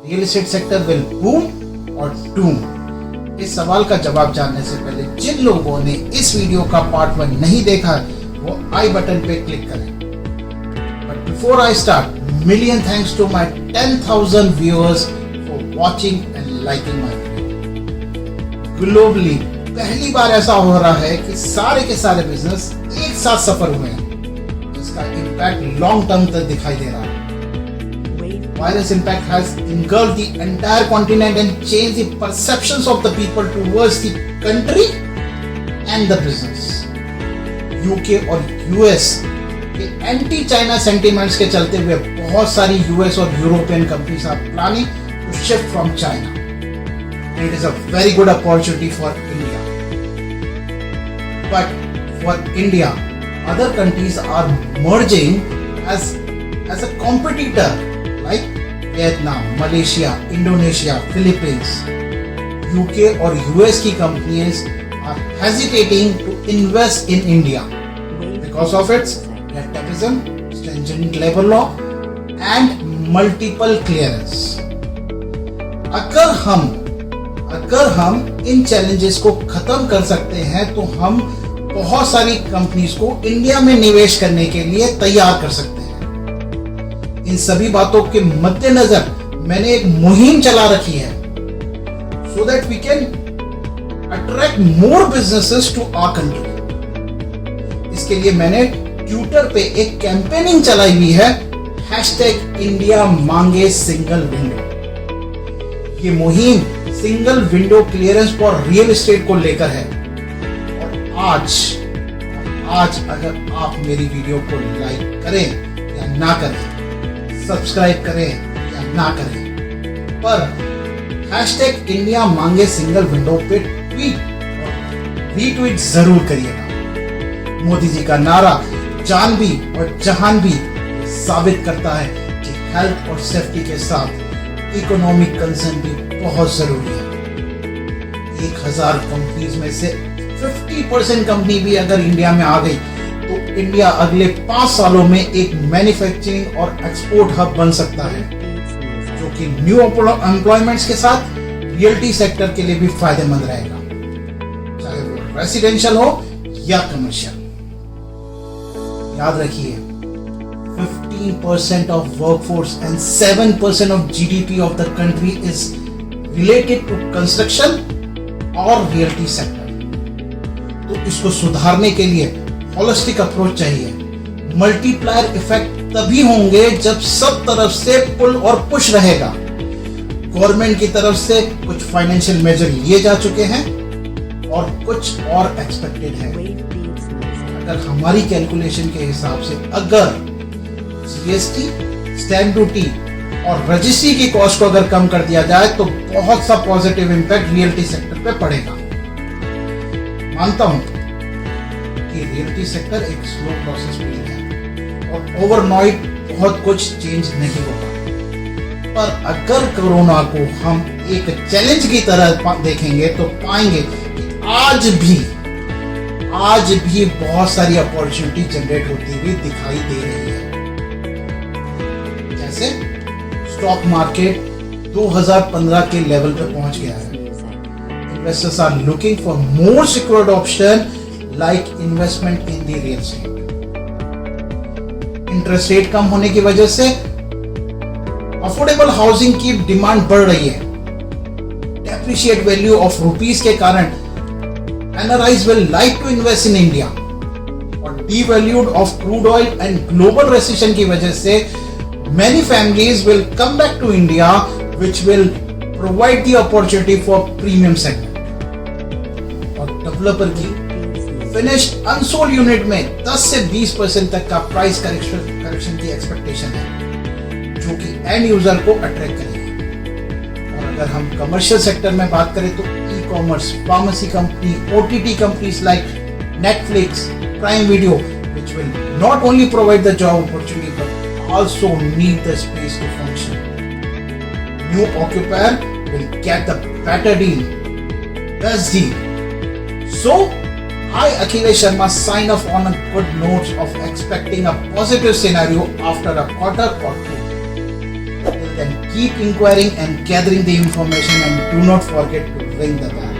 Real estate sector will boom और डूम? इस सवाल का जवाब जानने से पहले जिन लोगों ने इस वीडियो का पार्ट 1 नहीं देखा वो आई बटन पे क्लिक करें। But before I start, million thanks to my 10,000 viewers for watching and liking my video. Globally पहली बार ऐसा हो रहा है कि सारे के सारे बिजनेस एक साथ सफर हुए हैं, जिसका इम्पैक्ट लॉन्ग टर्म तक दिखाई दे रहा है। Virus impact has engulfed the entire continent and changed the perceptions of the people towards the country and the business. UK और US के एंटी चाइना सेंटिमेंट्स के चलते हुए बहुत सारी US और European companies are planning to shift from China. It is a very good opportunity for India. But for India, other countries are merging as a competitor. Like Vietnam, Malaysia, Indonesia, Philippines, UK और US की companies are hesitating to invest in India because of its nepotism, stringent labor law and multiple clearance. अगर हम इन challenges को खत्म कर सकते हैं तो हम बहुत सारी कंपनीज को इंडिया में निवेश करने के लिए तैयार कर सकते हैं. इन सभी बातों के मद्देनजर मैंने एक मुहिम चला रखी है so that we can attract more businesses to our country. इसके लिए मैंने ट्विटर पे एक कैंपेनिंग चलाई हुई है #India मांगे सिंगल विंडो. ये मुहिम single window clearance for real estate को लेकर है. और आज अगर आप मेरी वीडियो को लाइक करें या ना करें, सब्सक्राइब करें या ना करें, पर #India मांगे सिंगल विंडो पे ट्वीट और रीट्वीट जरूर करिएगा. मोदी जी का नारा जान भी और जहान भी साबित करता है कि हेल्थ और सेफ्टी के साथ इकोनॉमिक कंसर्न भी बहुत जरूरी है. 1000 कंपनीज में से 50% कंपनी भी अगर इंडिया में आ गई तो इंडिया अगले 5 सालों में एक मैन्युफैक्चरिंग और एक्सपोर्ट हब बन सकता है, जो कि न्यू एम्प्लॉयमेंट्स के साथ रियल्टी सेक्टर के लिए भी फायदेमंद रहेगा, चाहे वो रेसिडेंशियल हो या कमर्शियल. याद रखिए, 15% of workforce and 7% of GDP of the country is related to construction और रियल्टी सेक्टर. तो इसको सुधारने के लिए होलिस्टिक अप्रोच चाहिए. मल्टीप्लायर इफेक्ट तभी होंगे जब सब तरफ से पुल और पुश रहेगा. गवर्नमेंट की तरफ से कुछ फाइनेंशियल मेजर लिए जा चुके हैं और कुछ और एक्सपेक्टेड है. अगर हमारी कैलकुलेशन के हिसाब से अगर जीएसटी, स्टैंप ड्यूटी और रजिस्ट्री की कॉस्ट को अगर कम कर दिया जाए तो बहुत सा पॉजिटिव इंपैक्ट रियल्टी सेक्टर पे पड़ेगा. मानता हूं कि रियल्टी सेक्टर एक स्लो प्रोसेस पे है और ओवरनाइट बहुत कुछ चेंज नहीं होगा, पर अगर कोरोना को हम एक चैलेंज की तरह देखेंगे तो पाएंगे कि आज भी बहुत सारी अपॉर्चुनिटी जनरेट होती हुई दिखाई दे रही है. जैसे स्टॉक मार्केट 2015 के लेवल पे पहुंच गया है. Investors are looking for more secured option like investment in the real estate. Interest rate कम होने की वजह से affordable housing की डिमांड बढ़ रही है. Depreciate value of rupees के कारण NRIs will like to invest in India. और devalued of crude oil and global recession की वजह से many families will come back to India, which will provide the opportunity for premium segment. और developer की finished unsold unit में 10 से 20% तक का प्राइस करेक्शन की एक्सपेक्टेशन है, जो कि एंड यूजर को अट्रैक्ट करेगी. और अगर हम कमर्शियल सेक्टर में बात करें तो e commerce, pharmacy company, OTT companies like Netflix, prime video, which will not only provide the job opportunity but also need the space to function. New occupier will get the better deal, best deal. So, I, Akhilesh Sharma, sign off on a good note of expecting a positive scenario after a quarter or two. Till then keep inquiring and gathering the information, and do not forget to ring the bell.